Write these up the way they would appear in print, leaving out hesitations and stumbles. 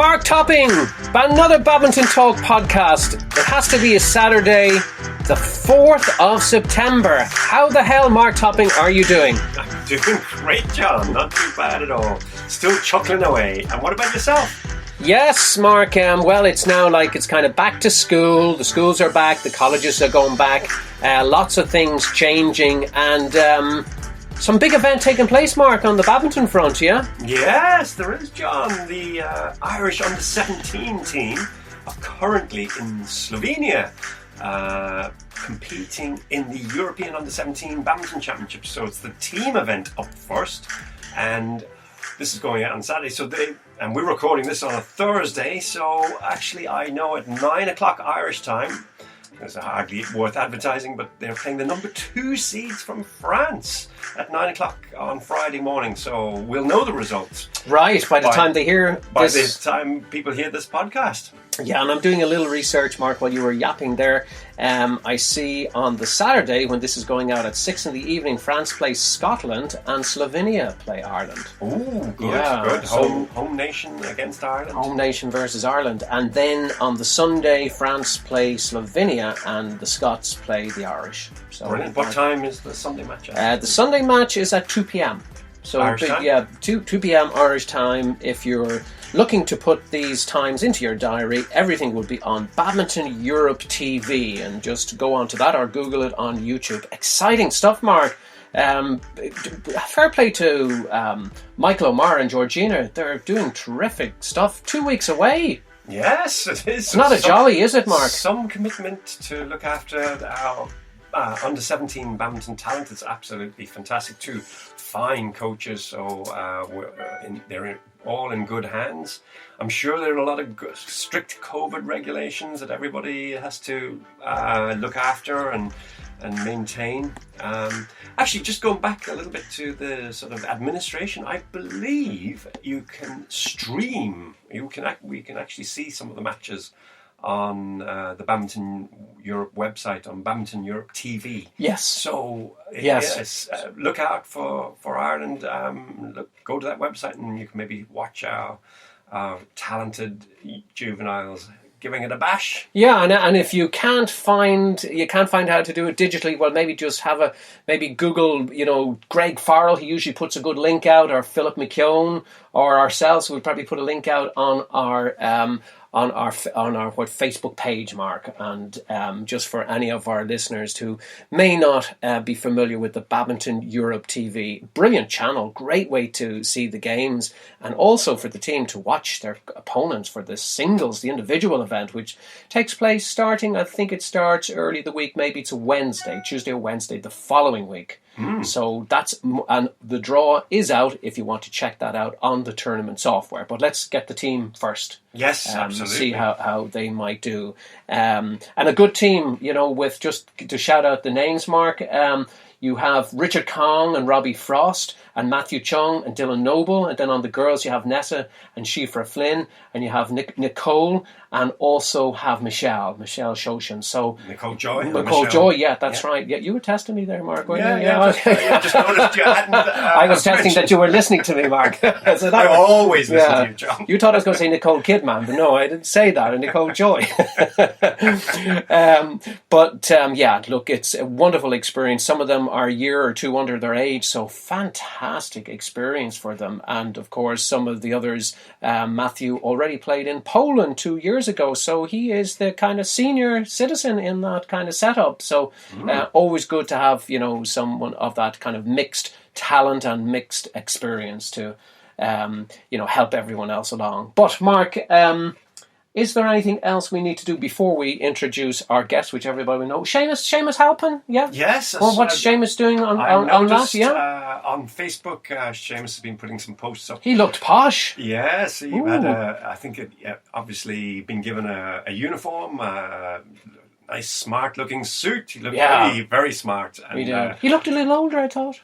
Mark Topping, another Badminton Talk podcast. It has to be a Saturday, the 4th of September. How the hell, Mark Topping, are you doing? I'm doing great, John. Not too bad at all. Still chuckling away. And what about yourself? Yes, Mark. Well, it's now like it's kind of back to school. The schools are back. The colleges are going back. Lots of things changing. And some big event taking place, Mark, on the badminton front, yeah? Yes, there is, John. The Irish under-17 team are currently in Slovenia competing in the European under-17 Badminton Championship. So it's the team event up first. And this is going out on Saturday. And we're recording this on a Thursday. So actually, I know at 9 o'clock Irish time, it's hardly worth advertising, but they're playing the number 2 seeds from France at 9 o'clock on Friday morning. So we'll know the results. Right, by the time they hear By the time people hear this podcast. Yeah, and I'm doing a little research, Mark, while you were yapping there. I see on the Saturday, when this is going out at 6 in the evening, France plays Scotland and Slovenia play Ireland. Oh, good, yeah, good. So home nation against Ireland. Home nation versus Ireland. And then on the Sunday, France play Slovenia and the Scots play the Irish. So brilliant. What time is the Sunday match at? The Sunday match is at 2 p.m. So Irish time? Yeah, 2 p.m. Irish time. If you're looking to put these times into your diary, everything will be on Badminton Europe TV, and just go on to that or Google it on YouTube. Exciting stuff, Mark. Fair play to Michael O'Mara and Georgina. They're doing terrific stuff. 2 weeks away. Yes, it is. It's not a jolly, is it, Mark? Some commitment to look after our under-17 badminton talent. It's absolutely fantastic. 2 fine coaches, so they're all in good hands. I'm sure there are a lot of strict COVID regulations that everybody has to look after and maintain. Actually, just going back a little bit to the sort of administration, I believe you can stream. We can actually see some of the matches on the Badminton Europe website, on Badminton Europe TV. Yes. So yes, look out for Ireland. Go to that website and you can maybe watch our talented juveniles giving it a bash. Yeah, and if you can't find how to do it digitally, well, maybe just maybe Google, Greg Farrell. He usually puts a good link out, or Philip McKeown, or ourselves. We'll probably put a link out on our Facebook page, Mark, and just for any of our listeners who may not be familiar with the Badminton Europe TV, brilliant channel, great way to see the games, and also for the team to watch their opponents for the singles, the individual event, which takes place starting, I think it starts early the week, maybe it's a Tuesday or Wednesday the following week. So and the draw is out if you want to check that out on the tournament software. But let's get the team first. Yes, absolutely. See how they might do. And a good team, with just to shout out the names, Mark. You have Richard Kong and Robbie Frost and Matthew Chung and Dylan Noble. And then on the girls, you have Nessa and Shifra Flynn. And you have Nicole and also have Michelle Shoshin. So Nicole Joy. Nicole Joy, yeah, that's right. Yeah, you were testing me there, Mark, weren't you? Yeah. I just noticed you hadn't. I was testing that you were listening to me, Mark. I always listen to you, John. You thought I was going to say Nicole Kidman, but no, I didn't say that. Nicole Joy. Look, it's a wonderful experience. Some of them are a year or two under their age, so fantastic experience for them. And of course, some of the others, Matthew already played in Poland 2 years ago, so he is the kind of senior citizen in that kind of setup. So always good to have, someone of that kind of mixed talent and mixed experience to, help everyone else along. But Mark, is there anything else we need to do before we introduce our guest, which everybody will know? Seamus Halpin, yeah? Yes. Well, what's Seamus doing on that? Yeah? On Facebook, Seamus has been putting some posts up. He looked posh. Yes, he had obviously been given a uniform, nice smart looking suit. He looked very, very smart. And, he looked a little older, I thought.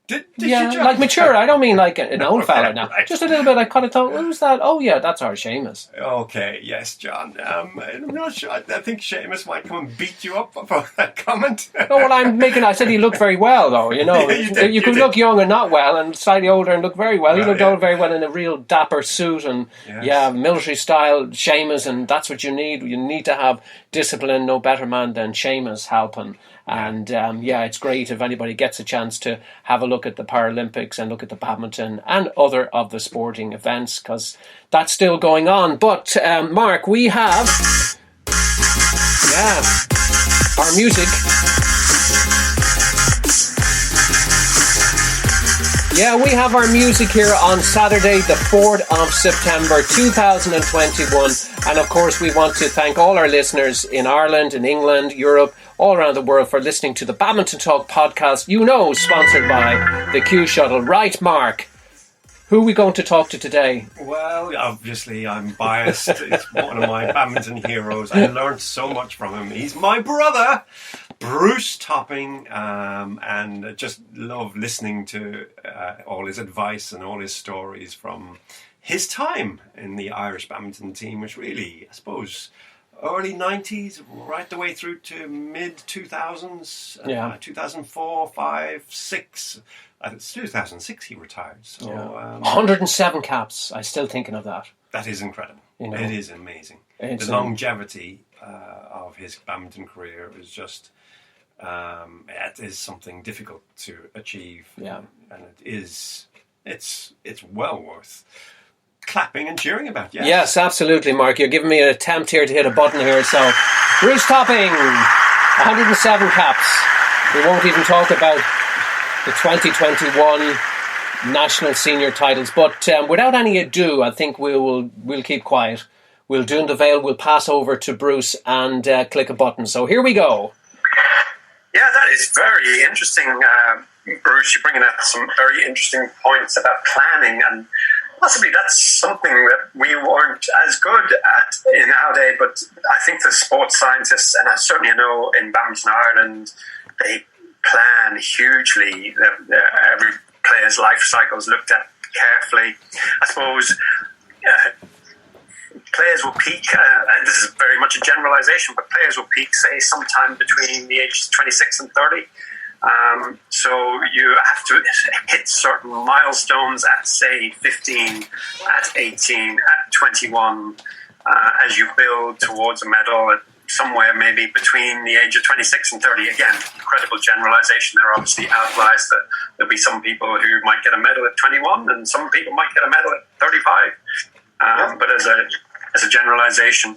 Did Yeah, you, John? like mature. I don't mean like an old fella now. Right. Just a little bit. I kind of thought, who's that? Oh yeah, that's our Seamus. Okay, yes, John. I'm not sure. I think Seamus might come and beat you up for that comment. No, what I'm making, I said he looked very well, though. You know, Yeah, you could did. look young and not well, and slightly older and look very well. He Well, looked yeah. very well in a real dapper suit and Yes. military style Seamus, and that's what you need. You need to have discipline. No better man than Seamus helping. And it's great if anybody gets a chance to have a look at the Paralympics and look at the badminton and other of the sporting events, because that's still going on. But Mark, we have our music. Yeah, we have our music here on Saturday, the 4th of September 2021. And of course, we want to thank all our listeners in Ireland, in England, Europe, all around the world for listening to the Badminton Talk podcast, sponsored by the Q Shuttle. Right, Mark? Who are we going to talk to today? Well, obviously, I'm biased. It's one of my badminton heroes. I learned so much from him. He's my brother, Bruce Topping, and just love listening to all his advice and all his stories from his time in the Irish badminton team, which really, I suppose, early 90s, right the way through to mid 2000s, 2004, 5, 6. It's 2006 he retired. So 107 caps. I'm still thinking of that. That is incredible. You know, it is amazing. The longevity of his badminton career is just it is something difficult to achieve. Yeah, and it's well worth clapping and cheering about. Yes, absolutely, Mark. You're giving me an attempt here to hit a button here. So, Bruce Topping, 107 caps. We won't even talk about the 2021 national senior titles. But without any ado, I think we'll keep quiet. We'll do the veil. We'll pass over to Bruce and click a button. So here we go. Yeah, that is very interesting, Bruce. You're bringing up some very interesting points about planning, and possibly that's something that we weren't as good at in our day. But I think the sports scientists, and I certainly know in Badminton Ireland, they plan hugely. Every player's life cycle is looked at carefully. I suppose players will peak, and this is very much a generalisation, but players will peak, say, sometime between the ages 26 and 30. So you have to hit certain milestones at, say, 15, at 18, at 21, as you build towards a medal at somewhere maybe between the age of 26 and 30. Again, incredible generalisation. There are obviously outliers. That there'll be some people who might get a medal at 21 and some people might get a medal at 35. But as a generalisation.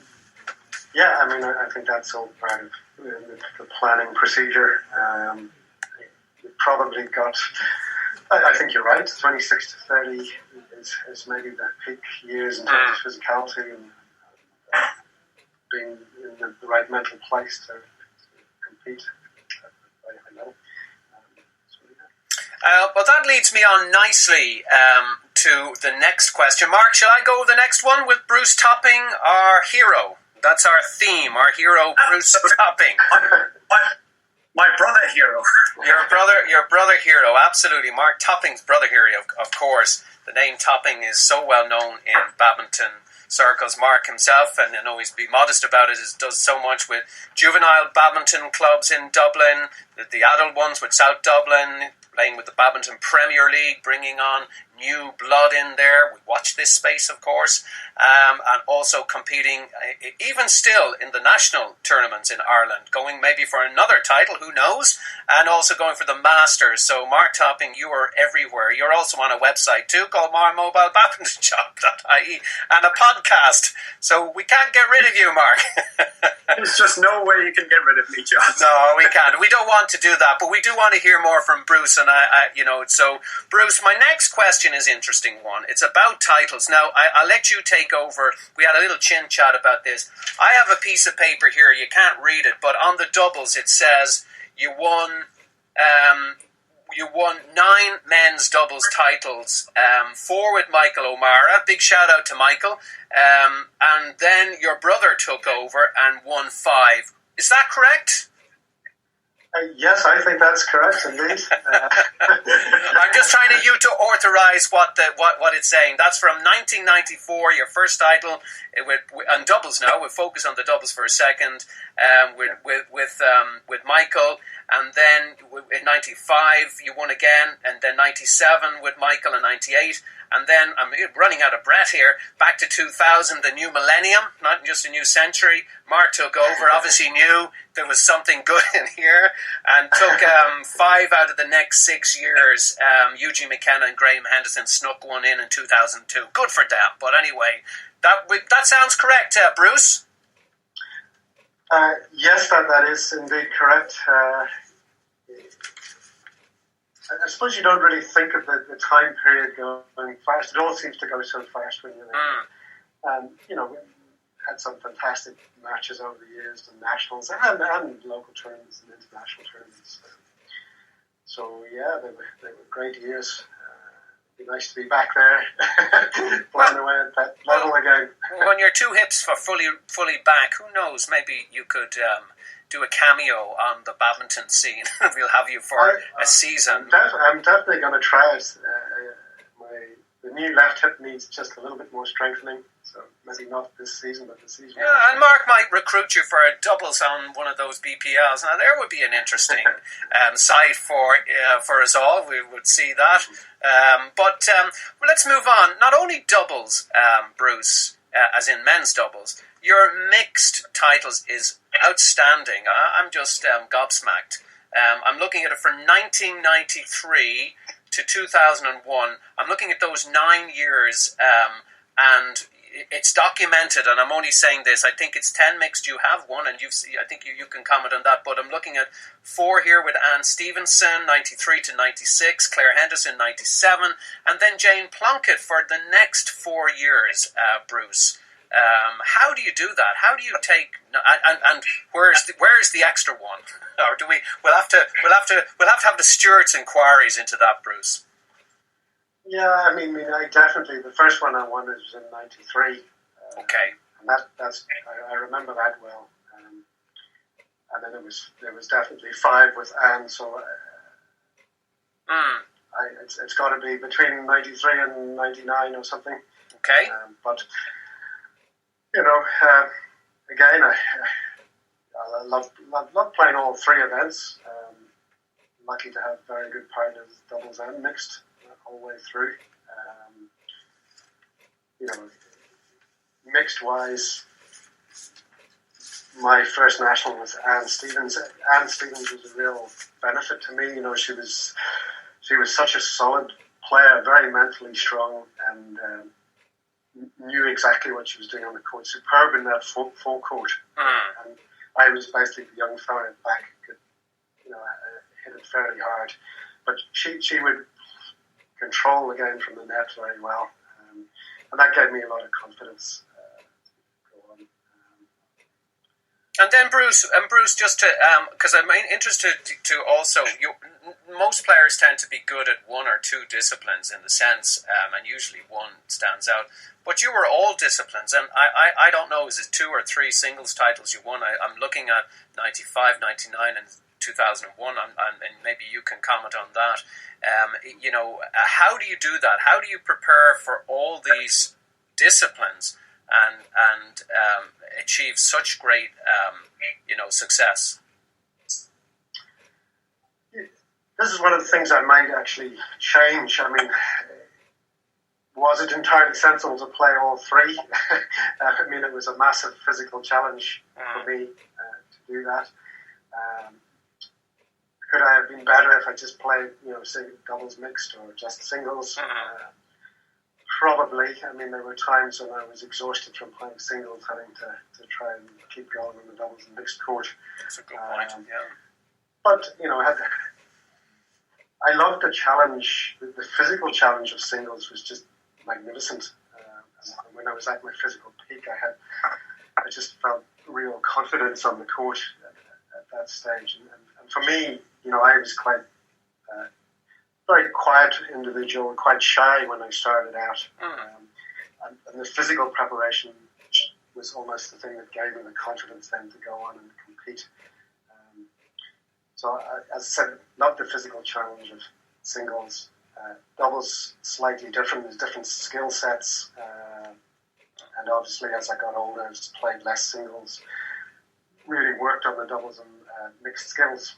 Yeah, I mean, I think that's all part of the planning procedure. You probably got, I think you're right, 26 to 30 is maybe the peak years in terms of physicality and being in the right mental place to compete at a very high level. Well, that leads me on nicely to the next question. Mark, shall I go with the next one with Bruce Topping, our hero? That's our theme, our hero, Bruce Topping. My brother hero. Your brother hero, absolutely. Mark Topping's brother hero, of course. The name Topping is so well known in badminton circles. Mark himself, and I know he's be modest about it, does so much with juvenile badminton clubs in Dublin, the adult ones with South Dublin, playing with the Badminton Premier League, bringing on new blood in there. We watch this space, of course, and also competing, even still, in the national tournaments in Ireland, going maybe for another title, who knows, and also going for the Masters. So, Mark Topping, you are everywhere. You're also on a website too called mymobilebadmintonshop.ie and a podcast. So we can't get rid of you, Mark. There's just no way you can get rid of me, John. No, we can't. We don't want to do that, but we do want to hear more from Bruce. And so Bruce, my next question is an interesting one. It's about titles. Now, I'll let you take over. We had a little chin chat about this. I have a piece of paper here. You can't read it, but on the doubles it says you won 9 men's doubles titles. 4 with Michael O'Mara. Big shout out to Michael. And then your brother took over and won 5. Is that correct? Yes, I think that's correct, indeed. I'm just trying you to authorise what it's saying. That's from 1994, your first title on doubles. Now we'll focus on the doubles for a second. With Michael, and then in 95 you won again, and then 97 with Michael, and 98. And then, I'm running out of breath here, back to 2000, the new millennium, not just a new century. Mark took over, obviously knew there was something good in here, and took 5 out of the next 6 years. Eugene McKenna and Graham Henderson snuck one in 2002. Good for them. But anyway, that sounds correct, Bruce? Yes, that is indeed correct. I suppose you don't really think of the time period going fast. It all seems to go so fast when you're there. And, we had some fantastic matches over the years, and nationals, and local tournaments and international tournaments. So, yeah, they were great years. It'd be nice to be back there, playing away at that level again. When your two hips are fully back, who knows, maybe you could... do a cameo on the badminton scene. We'll have you for a season. I'm definitely going to try it. The new left hip needs just a little bit more strengthening, so maybe not this season, but the season. Yeah, and Mark might recruit you for a doubles on one of those BPLs. Now, there would be an interesting side for us all. We would see that. But let's move on. Not only doubles, Bruce, as in men's doubles, your mixed titles is outstanding. I'm just gobsmacked. I'm looking at it from 1993 to 2001. I'm looking at those 9 years, and it's documented. And I'm only saying this. I think it's 10 mixed. You have one, and I think you can comment on that. But I'm looking at 4 here with Anne Stevenson, 93 to 96, Claire Henderson, 97, and then Jane Plunkett for the next 4 years. Bruce. How do you do that? How do you take and where's the extra one? Or do we'll have to have the stewards' inquiries into that, Bruce? Yeah, I mean, I definitely, the first one I won was in '93. Okay, and that's I remember that well. And then there was definitely 5 with Anne. So it's got to be between '93 and '99 or something. Okay, but. Again, I love playing all 3 events. Lucky to have very good partners, doubles and mixed, all the way through. Mixed wise, my first national was Anne Stevens. Anne Stevens was a real benefit to me. She was such a solid player, very mentally strong, and knew exactly what she was doing on the court. Superb in that full court. And I was basically the young fella at the back who could, hit it fairly hard. But she would control the game from the net very well. And that gave me a lot of confidence to go on. And then Bruce, just to because I'm interested to also, most players tend to be good at 1 or 2 disciplines in the sense, and usually one stands out. But you were all disciplines, and I don't know, is it 2 or 3 singles titles you won? I'm looking at 95, 99, and 2001, and maybe you can comment on that. How do you do that? How do you prepare for all these disciplines and achieve such great success? This is one of the things I might actually change. I mean, was it entirely sensible to play all 3? I mean, it was a massive physical challenge for me to do that. Could I have been better if I just played, say, doubles mixed or just singles? Probably. I mean, there were times when I was exhausted from playing singles, having to try and keep going on the doubles and mixed court. That's a good point, yeah. But, I loved the challenge. The physical challenge of singles was just magnificent. When I was at my physical peak, I just felt real confidence on the court at that stage. And for me, I was quite very quiet individual, quite shy when I started out. And the physical preparation was almost the thing that gave me the confidence then to go on and compete. So, as I said, not the physical challenge of singles. Doubles slightly different. There's different skill sets, and obviously as I got older, I just played less singles. Really worked on the doubles and mixed skills.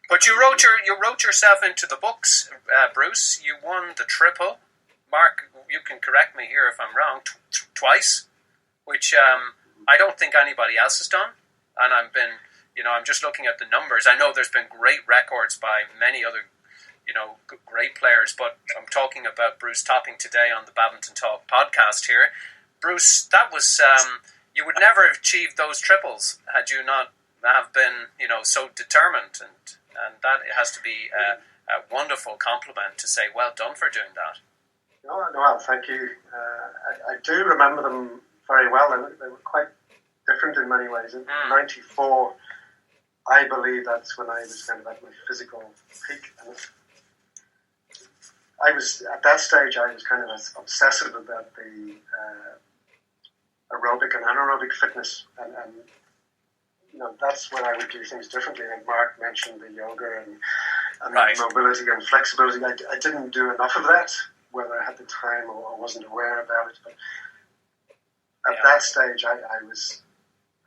But you wrote yourself into the books, Bruce. You won the triple. Mark, you can correct me here if I'm wrong. Twice, which I don't think anybody else has done. And I'm just looking at the numbers. I know there's been great records by many other, great players, but I'm talking about Bruce topping today on the Badminton Talk podcast here. Bruce, that was, you would never have achieved those triples had you not have been, so determined, and that has to be a wonderful compliment to say, well done for doing that. Well, thank you. I do remember them very well, and they were quite different in many ways. In '94, I believe that's when I was kind of at my physical peak, and I was at that stage. I was kind of obsessive about the aerobic and anaerobic fitness, and that's when I would do things differently. And Mark mentioned the yoga and right. mobility and flexibility. I didn't do enough of that, whether I had the time or wasn't aware about it. But at that stage, I was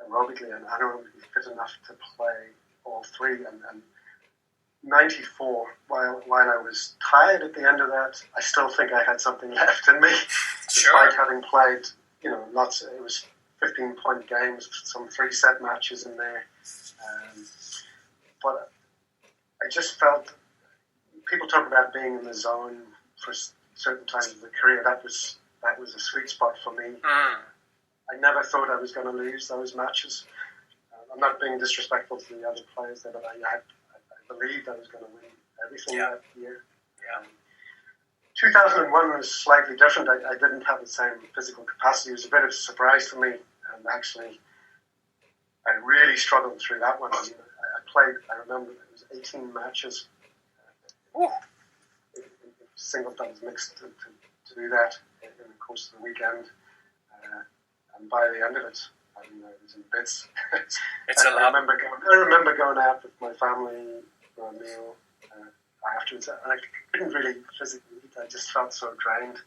aerobically and anaerobically fit enough to play all three. And 94, while I was tired at the end of that, I still think I had something left in me, despite having played, lots. It was 15-point games, some 3-set matches in there. But I just felt, people talk about being in the zone for certain times of the career. That was a sweet spot for me. I never thought I was going to lose those matches. I'm not being disrespectful to the other players there, but I believed I was going to win everything that year. 2001 was slightly different. I didn't have the same physical capacity. It was a bit of a surprise for me, and actually I really struggled through that one. I remember it was 18 matches. Single doubles mixed to do that in the course of the weekend. And by the end of it, I was in bits. It's a lot. I remember going out with my family for a meal afterwards, and I couldn't really physically eat. I just felt so drained.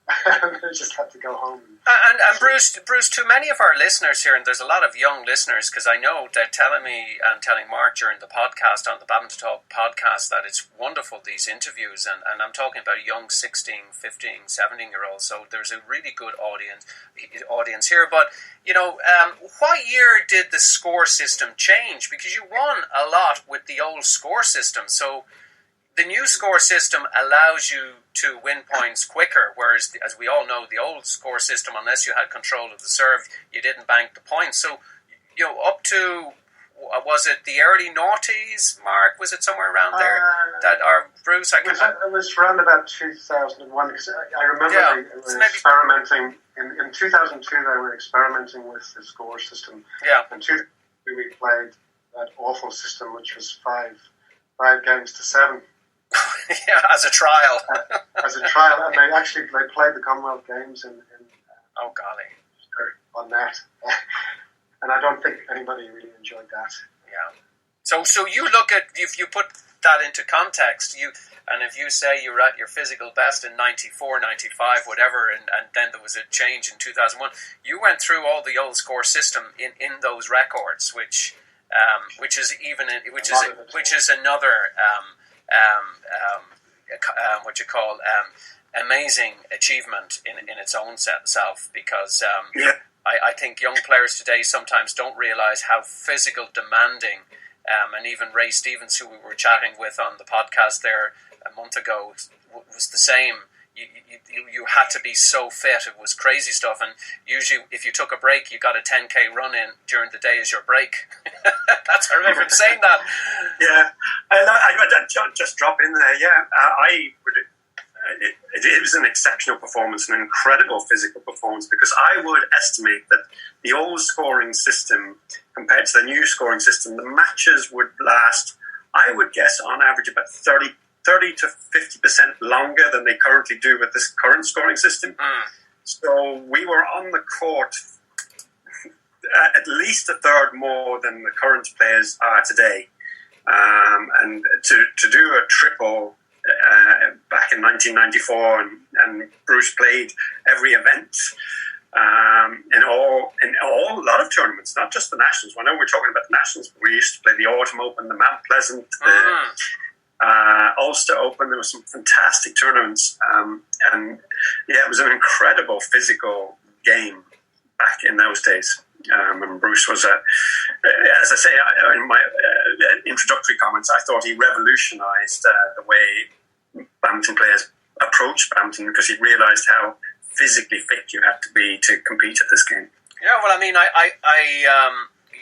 I just had to go home. And Bruce, to many of our listeners here, and there's a lot of young listeners, because I know they're telling me and telling Mark during the podcast, on the Badminton Talk podcast, that it's wonderful, these interviews, and I'm talking about young 16, 15, 17-year-olds, so there's a really good audience here. But, what year did the score system change? Because you won a lot with the old score system, so the new score system allows you to win points quicker, whereas, as we all know, the old score system, unless you had control of the serve, you didn't bank the points. So, up to, was it the early noughties, Mark? Was it somewhere around there? Bruce? It was around about 2001, because I remember they were experimenting. In 2002, they were experimenting with the score system. Yeah. In 2003, we played that awful system, which was five games to 7. As a trial. And they played the Commonwealth Games in oh golly, on that, and I don't think anybody really enjoyed that. Yeah. So you look at, if you put that into context, and if you say you're at your physical best in 94, 95, whatever, and then there was a change in 2001, you went through all the old score system in those records, which is another. Amazing achievement in its own self, because I think young players today sometimes don't realise how physical demanding, and even Ray Stevens, who we were chatting with on the podcast there a month ago, was the same. You had to be so fit. It was crazy stuff, and usually if you took a break, you got a 10k run in during the day as your break. That's, I remember him saying that. Yeah, I just drop in there. Yeah, it was an exceptional performance, an incredible physical performance, because I would estimate that the old scoring system compared to the new scoring system, the matches would last, I would guess, on average about 30 to 50% longer than they currently do with this current scoring system. So we were on the court at least a third more than the current players are today. And to do a triple back in 1994, and Bruce played every event in a lot of tournaments, not just the Nationals. I know we're talking about the Nationals, but we used to play the Autumn Open, the Mount Pleasant, the Ulster Open. There were some fantastic tournaments, and yeah, it was an incredible physical game back in those days. And Bruce was as I say in my introductory comments, I thought he revolutionised the way badminton players approach badminton, because he realised how physically fit you had to be to compete at this game. Yeah, well, I mean, I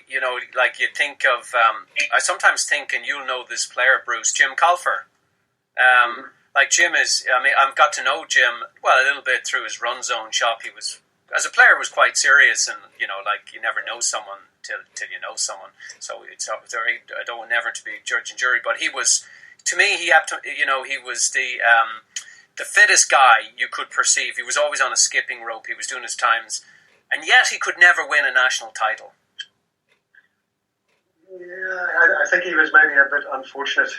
you know, like you think of, I sometimes think, and you'll know this player, Bruce, Jim Colfer. Like Jim is, I mean, I've got to know Jim, well, a little bit through his run zone shop. He was, as a player, was quite serious, and, you know, like, you never know someone till you know someone. So it's very, I don't want never to be judge and jury, but he was, to me, he had to, you know, he was the fittest guy you could perceive. He was always on a skipping rope. He was doing his times, and yet he could never win a national title. Yeah, I think he was maybe a bit unfortunate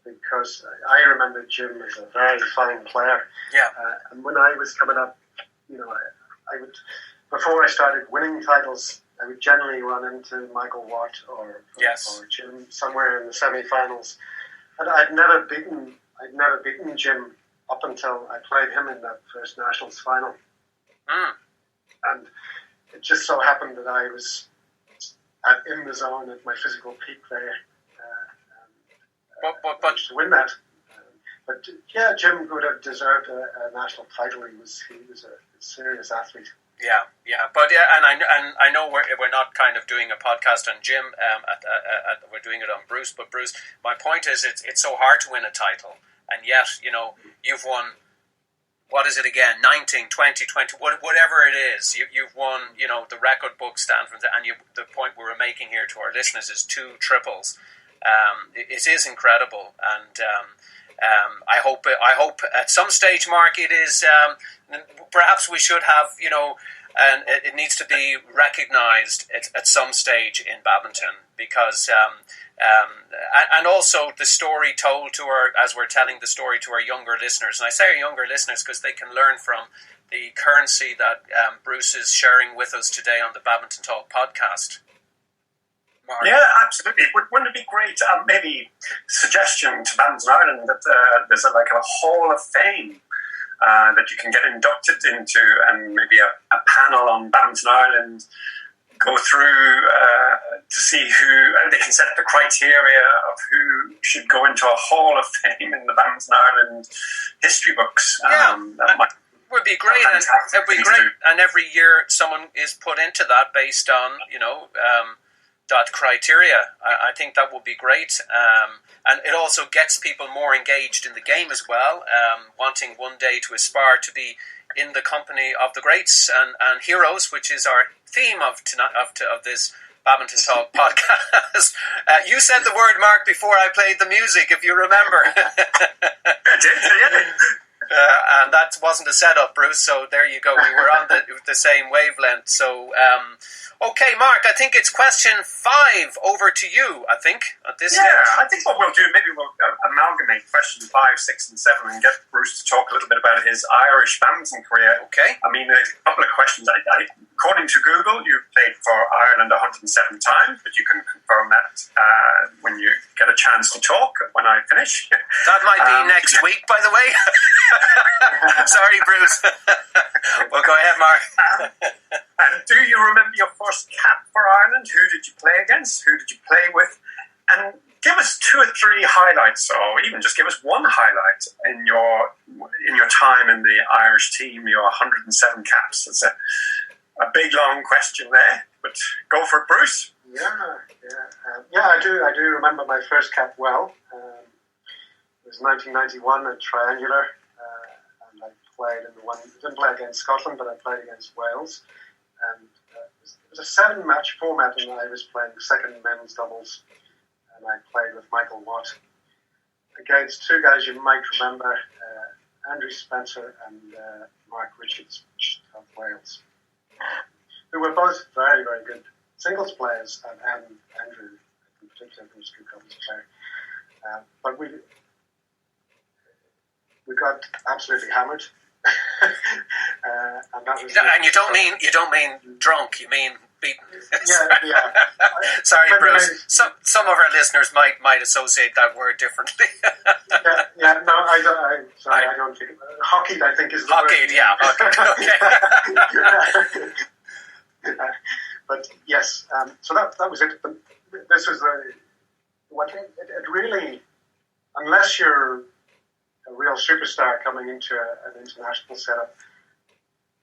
because I remember Jim as a very fine player. Yeah. And when I was coming up, you know, I would, before I started winning titles, I would generally run into Michael Watt or Jim somewhere in the semi-finals, and I'd never beaten Jim up until I played him in that first Nationals final. And it just so happened that I was in the zone at my physical peak there, but to win that. But yeah, Jim would have deserved a national title. He was a serious athlete. Yeah, but yeah, and I know we're not kind of doing a podcast on Jim. We're doing it on Bruce. But Bruce, my point is, it's so hard to win a title, and yet, you know, you've won. What is it again? 19, 20, 20, whatever it is. You've won, you know, the record book stand from and the point we were making here to our listeners is 2 triples. It is incredible, and I hope at some stage, Mark, it is. Perhaps we should have, you know, and it needs to be recognised at some stage in badminton, because and also the story told to as we're telling the story to our younger listeners, and I say our younger listeners because they can learn from the currency that Bruce is sharing with us today on the Badminton Talk podcast. Mark? Yeah, absolutely. Wouldn't it be great? Maybe suggestion to Badminton Ireland that there's a Hall of Fame that you can get inducted into, and maybe a panel on Badminton Ireland go through to see who, and they can set the criteria of who should go into a Hall of Fame in the Badminton Ireland history books. That would be great, and it'd be great. And every year someone is put into that based on, you know, that criteria. I think that would be great, and it also gets people more engaged in the game as well, wanting one day to aspire to be in the company of the greats and heroes, which is our theme of tonight, of this Badminton Talk podcast. You said the word, Mark, before I played the music, if you remember. I did, yeah. And that wasn't a setup, Bruce, so there you go. We were on the same wavelength. So, okay, Mark, I think it's question 5 over to you, I think, at this stage. I think what we'll do, maybe we'll amalgamate questions 5, 6 and 7 and get Bruce to talk a little bit about his Irish badminton career. Okay. I mean, a couple of questions. According to Google, you've played for Ireland 107 times, but you can confirm that when you get a chance to talk when I finish. That might be next week, by the way. Sorry, Bruce. Well, go ahead, Mark. And do you remember your first cap for Ireland? Who did you play against? Who did you play with? And give us 2 or 3 highlights, or even just give us one highlight in your time in the Irish team. Your 107 caps. It's a big long question there, but go for it, Bruce. I do remember my first cap well. It was 1991 at Triangular, and I played in the one. Didn't play against Scotland, but I played against Wales. And it was a 7-match format, and I was playing second men's doubles, and I played with Michael Watt against 2 guys you might remember, Andrew Spencer and Mark Richards of Wales, who were both very, very good singles players, and Andrew, I think, particular, who was a good doubles player. But we got absolutely hammered. And that was and you don't mean drunk, you mean beaten. Yeah. Sorry, Bruce. Some of our listeners might associate that word differently. No, I don't think hockeyed. I think is the hockeyed. word. Yeah, okay. But yes, so that was it. But this was it really, unless you're a real superstar coming into an international setup,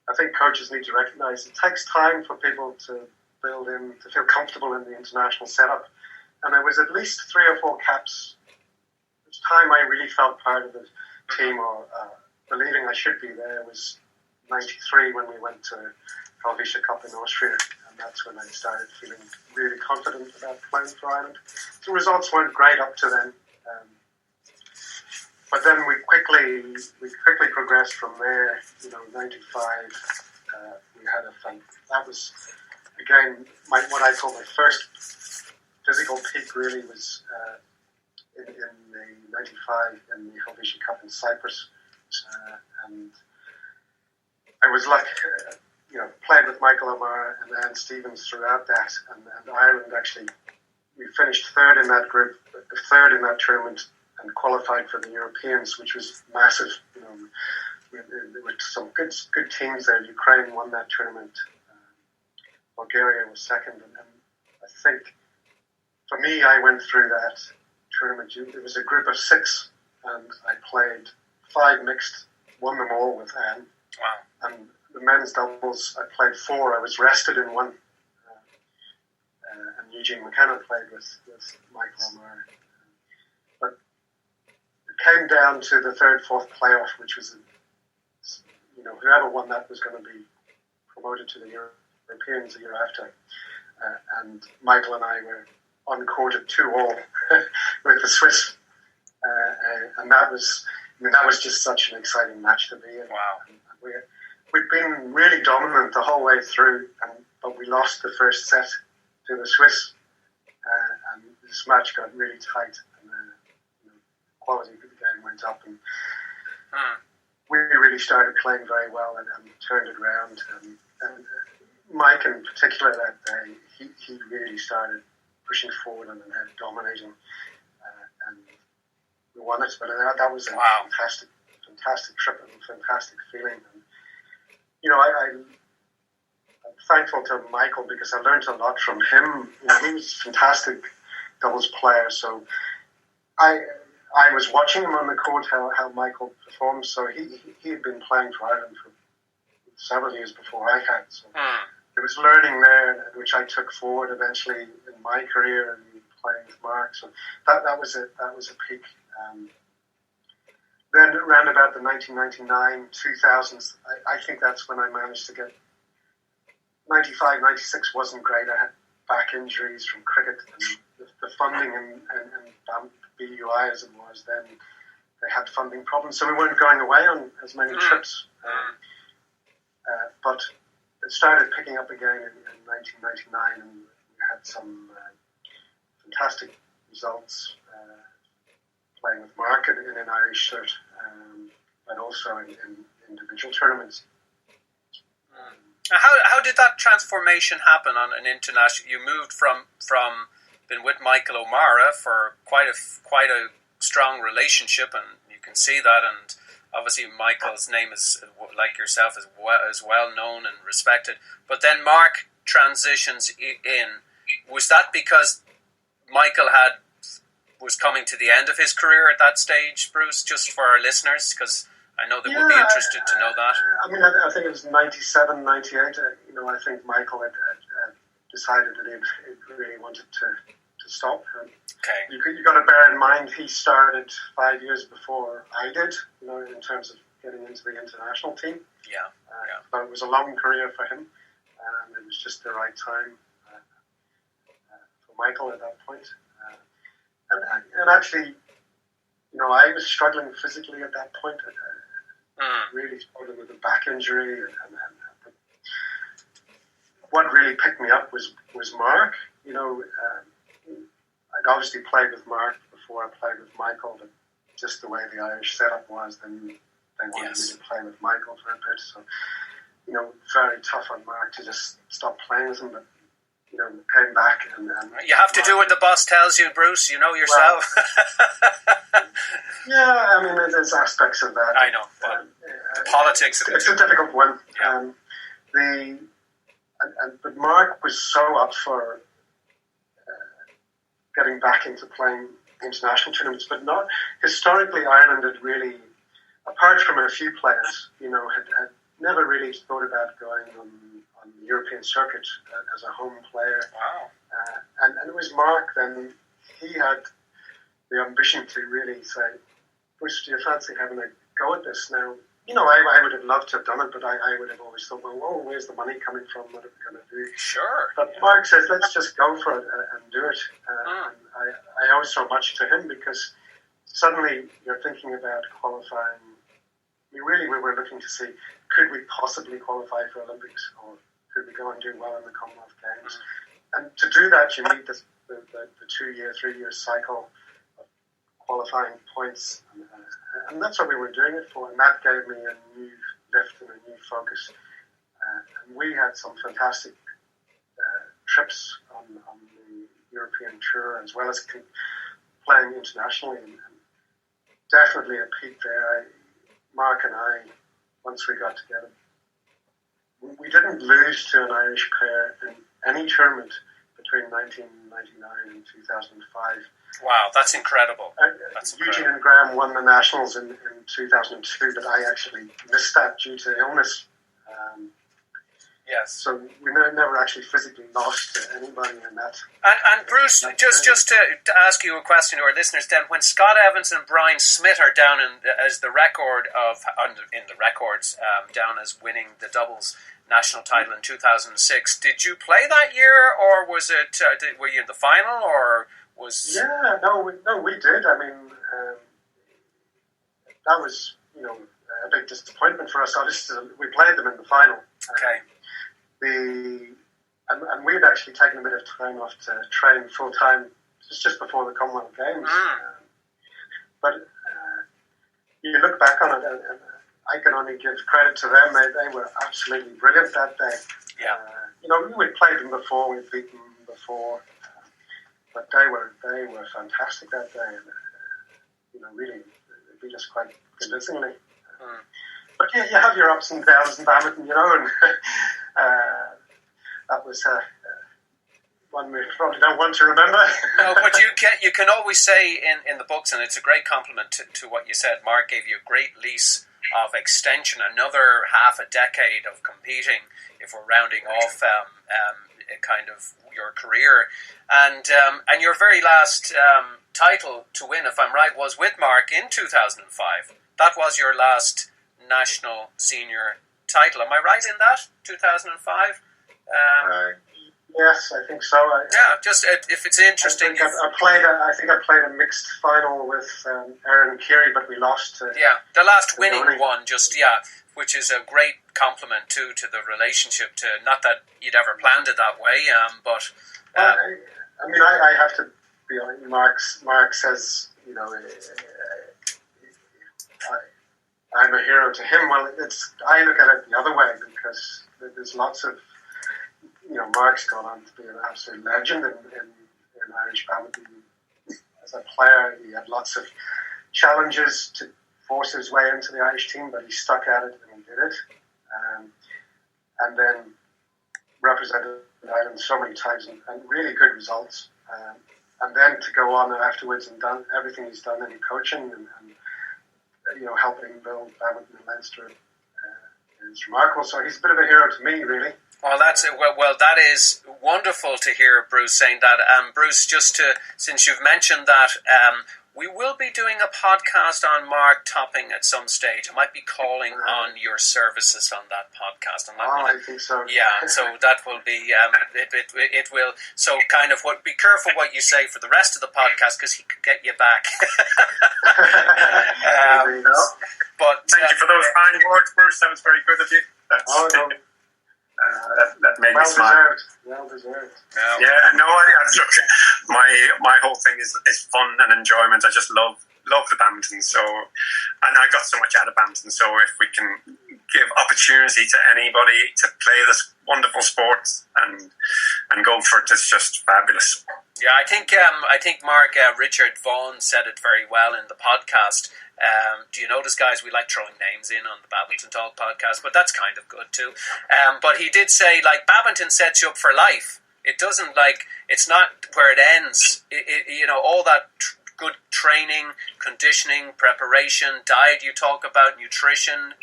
I think coaches need to recognise it takes time for people to build in, to feel comfortable in the international setup. And there was at least 3 or 4 caps. Each time I really felt part of the team or believing I should be there was 93 when we went to Helvetia Cup in Austria. And that's when I started feeling really confident about playing for Ireland. The results weren't great up to then. But then we quickly progressed from there. 95. We had that was again what I call my first physical peak. Really was in the 95 in the Helvetia Cup in Cyprus, and I was played with Michael O'Mara and Anne Stevens throughout that, and Ireland actually we finished third in that group, third in that tournament, and qualified for the Europeans, which was massive. There were some good teams there. Ukraine won that tournament. Bulgaria was second, and I think for me, I went through that tournament. It was a group of 6, and I played 5 mixed, won them all with Anne. Wow! And the men's doubles, I played 4. I was rested in 1, and Eugene McKenna played with Michael O'Mara. But it came down to the 3rd, 4th playoff, which was, whoever won that was going to be promoted to the Europeans the year after. And Michael and I were on court at 2-2 with the Swiss. And that was just such an exciting match to be in. Wow. We'd been really dominant the whole way through, but we lost the first set to the Swiss. And this match got really tight, and the quality of the game went up. And we really started playing very well and turned it around. And Mike in particular that day, he really started pushing forward and dominating. And we won it. But that was a fantastic trip and fantastic feeling. And, I'm thankful to Michael because I learned a lot from him. He was a fantastic doubles player. So I was watching him on the court, how Michael performed. So he had been playing for Ireland for several years before I had. So there was learning there, which I took forward eventually in my career and playing with Mark. So that was a peak. Then around about the 1999, 2000s, I think that's when I managed to get 95, 96 wasn't great. I had back injuries from cricket and the funding and BUI as it was then, they had funding problems. So we weren't going away on as many trips. But it started picking up again in 1999 and we had some fantastic results playing with Mark in an Irish shirt, but also in individual tournaments. How did that transformation happen on an international? You moved from been with Michael O'Mara for quite a strong relationship, and you can see that. And obviously, Michael's name is, like yourself, is well known and respected. But then Mark transitions in. Was that because Michael was coming to the end of his career at that stage, Bruce? Just for our listeners, because I know they would be interested to know that. I think it was 97, 98. I think Michael had decided that he really wanted to stop. Okay. You got to bear in mind he started 5 years before I did. In terms of getting into the international team. Yeah. But it was a long career for him, and it was just the right time for Michael at that point. And actually, I was struggling physically at that point. Really struggling with a back injury, and what really picked me up was Mark. I'd obviously played with Mark before I played with Michael, but just the way the Irish setup was, then they wanted me to play with Michael for a bit. So, very tough on Mark to just stop playing with him, but came back and you have to do what the boss tells you, Bruce. You know yourself. Well, yeah, I mean, there's aspects of that. I know, but the politics of it. It's a difficult one. But Mark was so up for getting back into playing international tournaments, but not historically. Ireland had really, apart from a few players, had never really thought about going on the European circuit as a home player. Wow. And it was Mark then, he had the ambition to really say, Bruce, do you fancy having a go at this now? I would have loved to have done it, but I would have always thought, well, where's the money coming from? What are we going to do? Sure. But Mark says, let's just go for it and do it. And I owe so much to him, because suddenly you're thinking about qualifying. We were looking to see, could we possibly qualify for Olympics, or could we go and do well in the Commonwealth Games? And to do that, you need the 2-year, 3-year cycle of qualifying points. And that's what we were doing it for. And that gave me a new lift and a new focus. And we had some fantastic trips on the European tour, as well as playing internationally. And definitely a peak there. Mark and I, once we got together, we didn't lose to an Irish pair in any tournament between 1999 and 2005. Wow, that's incredible. Eugene and Graham won the Nationals in 2002, but I actually missed that due to illness. Yes. So we never actually physically lost to anybody in that. And Bruce, just to ask you a question to our listeners, then, when Scott Evans and Brian Smith are down as the record in the records down as winning the doubles national title in 2006, did you play that year, or was it? Were you in the final, or was? Yeah, no, we did. I mean, that was a big disappointment for us. Obviously, we played them in the final. Okay. And we had actually taken a bit of time off to train full time just before the Commonwealth Games. But you look back on it, and I can only give credit to them. They were absolutely brilliant that day. Yeah. We'd played them before, we'd beaten them before, but they were fantastic that day, and really they beat us quite convincingly. But yeah, you have your ups and downs in badminton, and that was one we probably don't want to remember. No, but you can always say in the books, and it's a great compliment to what you said, Mark gave you a great lease of extension, another half a decade of competing, if we're rounding off kind of your career. And your very last title to win, if I'm right, was with Mark in 2005. That was your last national senior title. Am I right in that? 2005? Yes, I think so. Just if it's interesting. I think I played a mixed final with Aaron Keary, but we lost. The last winning one, which is a great compliment to the relationship. Not that you'd ever planned it that way, but. I have to be honest. Mark says, I'm a hero to him. Well, I look at it the other way, because there's lots of, Mark's gone on to be an absolute legend in Irish badminton. As a player, he had lots of challenges to force his way into the Irish team, but he stuck at it and he did it. And then represented Ireland so many times and really good results. And then to go on afterwards and done everything he's done in coaching and helping build badminton in Leinster is remarkable. So he's a bit of a hero to me, really. Well, that is wonderful to hear Bruce saying that. Bruce, since you've mentioned that, we will be doing a podcast on Mark Topping at some stage. I might be calling on your services on that podcast. I think so. Yeah, so that will be, it will, so kind of be careful what you say for the rest of the podcast, because he could get you back. But thank you for those kind words, Bruce. That was very good of you. No. That made me smile. Well deserved. Yeah, no, look, my whole thing is fun and enjoyment. I just love the badminton. So, and I got so much out of badminton. So if we can give opportunity to anybody to play this wonderful sport and go for it, it's just fabulous. Yeah, I think Mark Richard Vaughan said it very well in the podcast. Do you notice, guys, we like throwing names in on the Badminton Talk podcast, but that's kind of good too. But he did say, like, badminton sets you up for life. It doesn't, like, it's not where it ends. All that good training, conditioning, preparation, diet you talk about, nutrition.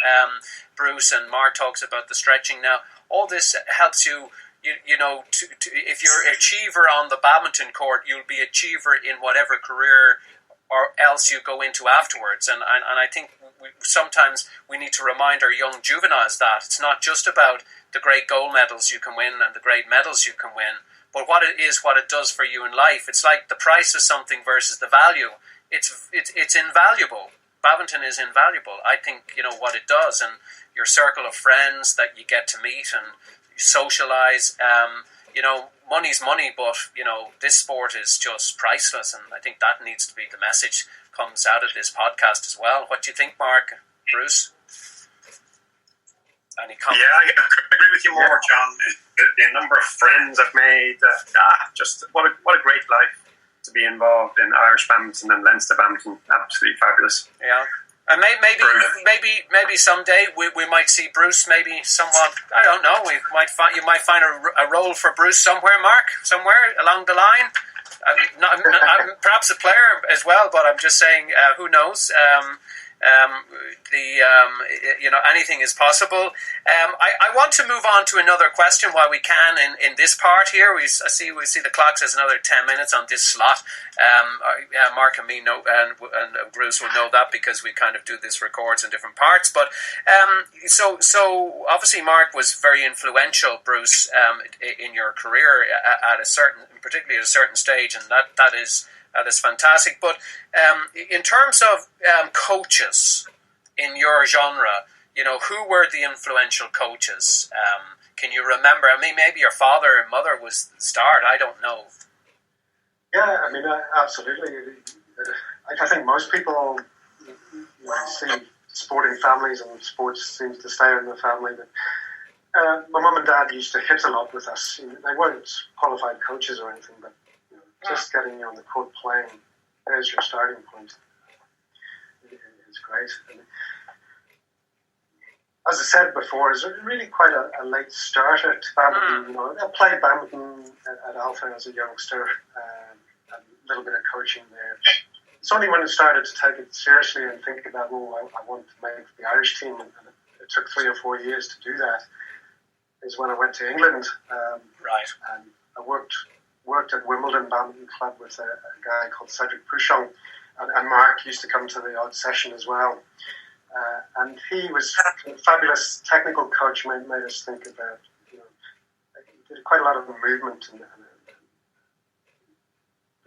Bruce and Mark talks about the stretching now. All this helps you. If you're an achiever on the badminton court, you'll be an achiever in whatever career or else you go into afterwards. And I think sometimes we need to remind our young juveniles that it's not just about the great gold medals you can win and the great medals you can win, but what it does for you in life. It's like the price of something versus the value. It's invaluable. Badminton is invaluable. I think, what it does, and your circle of friends that you get to meet and you socialise. Money's money, but this sport is just priceless, and I think that needs to be the message comes out of this podcast as well. What do you think, Mark? Bruce? Any comments? Yeah, I agree with you more, John. The number of friends I've made, just what a great life to be involved in Irish badminton and Leinster badminton. Absolutely fabulous. Yeah. And maybe someday we might see Bruce. Maybe somewhat. I don't know. You might find a role for Bruce somewhere, Mark, somewhere along the line. Perhaps a player as well. But I'm just saying, who knows? Anything is possible. I want to move on to another question while we can in this part here. We see the clock says another 10 minutes on this slot. Mark and me know, and Bruce will know that because we kind of do this records in different parts. But so obviously Mark was very influential, Bruce, in your career particularly at a certain stage, and that is fantastic. But in terms of coaches in your genre, who were the influential coaches? Can you remember? I mean, maybe your father and mother was the start. I don't know. Yeah, I mean, absolutely. I think most people see sporting families, and sports seems to stay in the family. But my mum and dad used to hit a lot with us. They weren't qualified coaches or anything, but just getting you on the court playing, there's your starting point. It's great. And as I said before, it's really quite a late starter to badminton. I played badminton at Alpha as a youngster, a little bit of coaching there. It's only when I started to take it seriously and think about, I want to make the Irish team, and it took 3 or 4 years to do that, is when I went to England. Right. And I worked at Wimbledon Badminton Club with a guy called Cedric Pouchon, and Mark used to come to the odd session as well. And he was a fabulous technical coach, made us think about, he did quite a lot of movement, and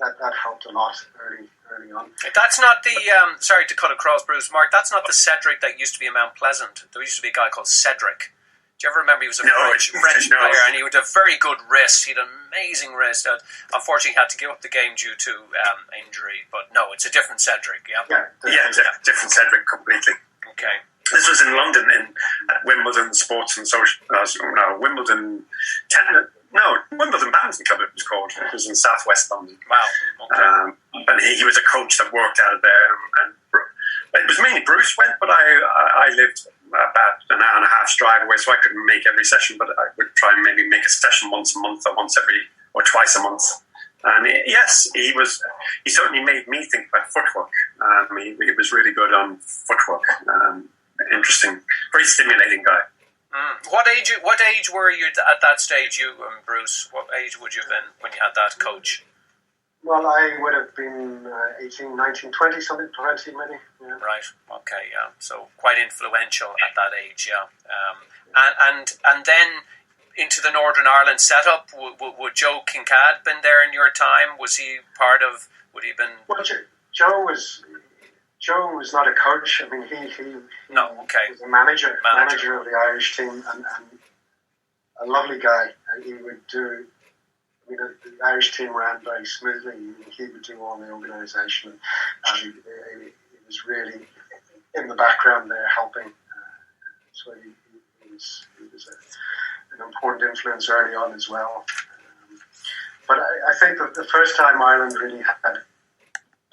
that helped a lot early on. That's not the, sorry to cut across, Bruce, Mark, that's not the Cedric that used to be in Mount Pleasant. There used to be a guy called Cedric. Do you ever remember he was a French player, and he had a very good wrist. He had an amazing wrist. Unfortunately, he had to give up the game due to injury. But no, it's a different Cedric, yeah? Yeah, it's a different Cedric completely. Okay. This was in London, at Wimbledon Sports and Social... Wimbledon Badminton Club it was called. It was in southwest London. Wow, okay. And he was a coach that worked out of there. And it was mainly Bruce went, but I lived about an hour and a half's drive away, so I couldn't make every session, but I would try and maybe make a session once a month or twice a month. And yes, he certainly made me think about footwork. He was really good on footwork. Interesting, very stimulating guy. What age were you at that stage, you and Bruce? What age would you have been when you had that coach? Well, I would have been 18, 19, 20, something, 20 maybe. Yeah. Right, okay, yeah. So quite influential at that age, yeah. And then into the Northern Ireland setup, would Joe Kincaid been there in your time? Was he part of, would he been... Well, Joe was not a coach. I mean, he was a manager of the Irish team, and a lovely guy. He would do the Irish team ran very smoothly. He would do all the organisation, and he was really in the background there helping. So he was an important influence early on as well. But I think that the first time Ireland really had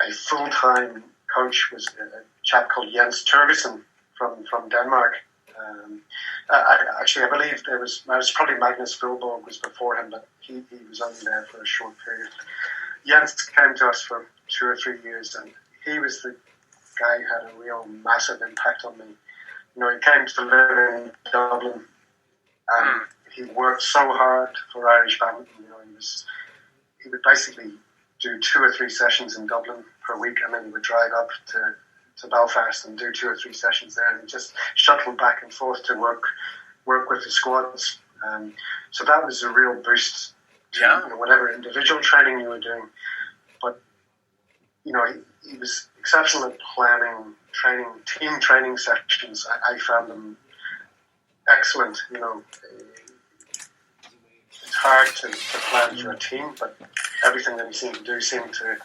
a full-time coach was a chap called Jens Tergesen from Denmark. I believe it was probably Magnus Vilborg was before him, but he was only there for a short period. Jens came to us for 2 or 3 years, and he was the guy who had a real massive impact on me. He came to live in Dublin, and he worked so hard for Irish badminton. He would basically do 2 or 3 sessions in Dublin per week, and then he would drive up to Belfast and do 2 or 3 sessions there, and just shuttle back and forth to work with the squads. So that was a real boost to whatever individual training you were doing. But he was exceptional at planning, team training sessions. I found them excellent. It's hard to plan for a team, but everything that he seemed to do seemed to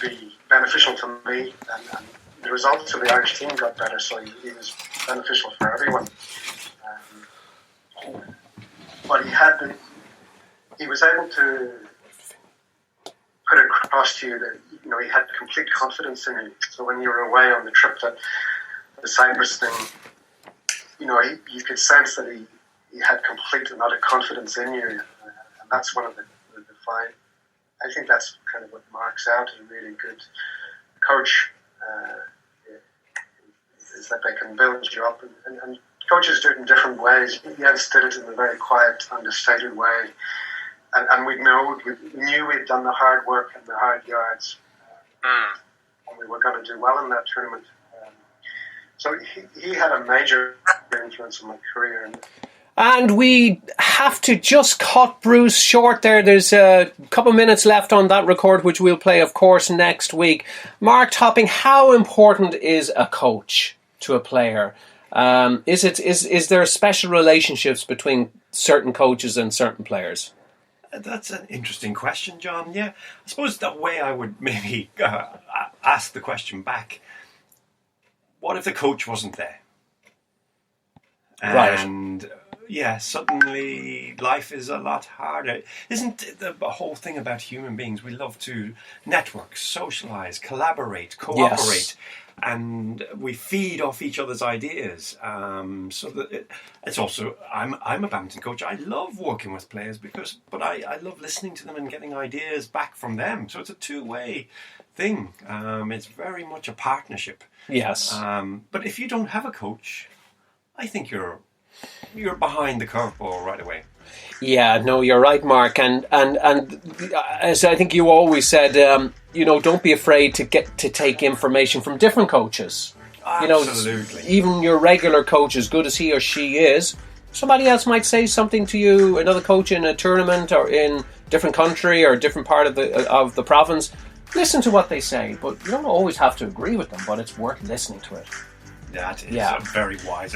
be beneficial to me, and the results of the Irish team got better, so he was beneficial for everyone. But he was able to put across to you that he had complete confidence in you. So when you were away on the trip to the Cyprus thing, you could sense that he had complete and utter confidence in you, and that's one of the fine. I think that's kind of what marks out a really good coach, is that they can build you up, and coaches do it in different ways. Jens did it in a very quiet, understated way, and we knew we'd done the hard work and the hard yards, and we were going to do well in that tournament. So he had a major influence on my career. And we have to just cut Bruce short there. There's a couple of minutes left on that record, which we'll play, of course, next week. Mark Topping, how important is a coach to a player? Is there special relationships between certain coaches and certain players? That's an interesting question, John. Yeah, I suppose the way I would maybe ask the question back, what if the coach wasn't there? And suddenly life is a lot harder. Isn't it the whole thing about human beings? We love to network, socialise, collaborate, cooperate, and we feed off each other's ideas. So that it's also, I'm a badminton coach. I love working with players but I love listening to them and getting ideas back from them. So it's a two-way thing. It's very much a partnership. Yes. But if you don't have a coach, I think you're behind the curveball right away. Yeah, no, you're right, Mark, and as I think you always said, don't be afraid to take information from different coaches. Absolutely. Even your regular coach, as good as he or she is, somebody else might say something to you, another coach in a tournament or in different country or different part of the province. Listen to what they say, but you don't always have to agree with them, but it's worth listening to it. That is a very wise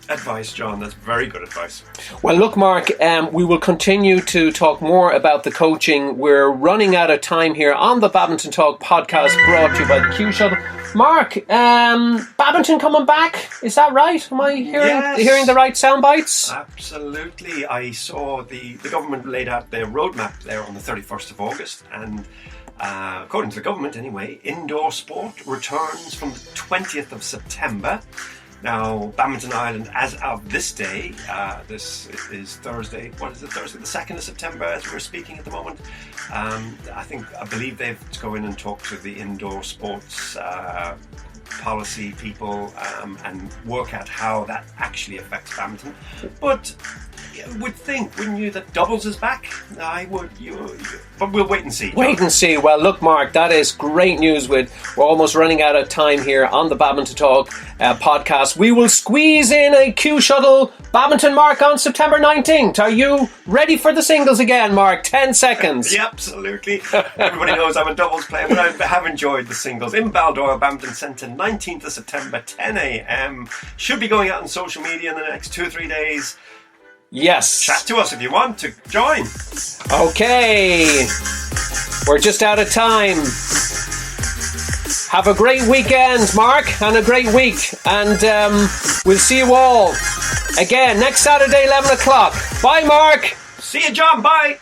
advice, John. That's very good advice. Well, look, Mark, we will continue to talk more about the coaching. We're running out of time here on the Badminton Talk podcast, brought to you by the Q Shuttle. Mark, badminton coming back, is that right? Am I hearing the right sound bites? Absolutely. I saw the government laid out their roadmap there on the 31st of August, and according to the government anyway, indoor sport returns from the 20th of September. Now, Badminton Ireland, as of this day, this is Thursday, Thursday the 2nd of September as we're speaking at the moment. I believe they have to go in and talk to the indoor sports policy people and work out how that actually affects badminton. But you would think, wouldn't you, that doubles is back? I would. But we'll wait and see. Wait and see. Well, look, Mark, that is great news. We're almost running out of time here on the Badminton Talk podcast. We will squeeze in a Q Shuttle Badminton, Mark, on September 19th. Are you ready for the singles again, Mark? 10 seconds. Yeah, absolutely. Everybody knows I'm a doubles player, but I have enjoyed the singles in Baldoyle Badminton Centre, 19th of September, 10 a.m. Should be going out on social media in the next 2 or 3 days. Yes. Chat to us if you want to join. Okay. We're just out of time. Have a great weekend, Mark, and a great week. And we'll see you all again next Saturday, 11 o'clock. Bye, Mark. See you, John. Bye.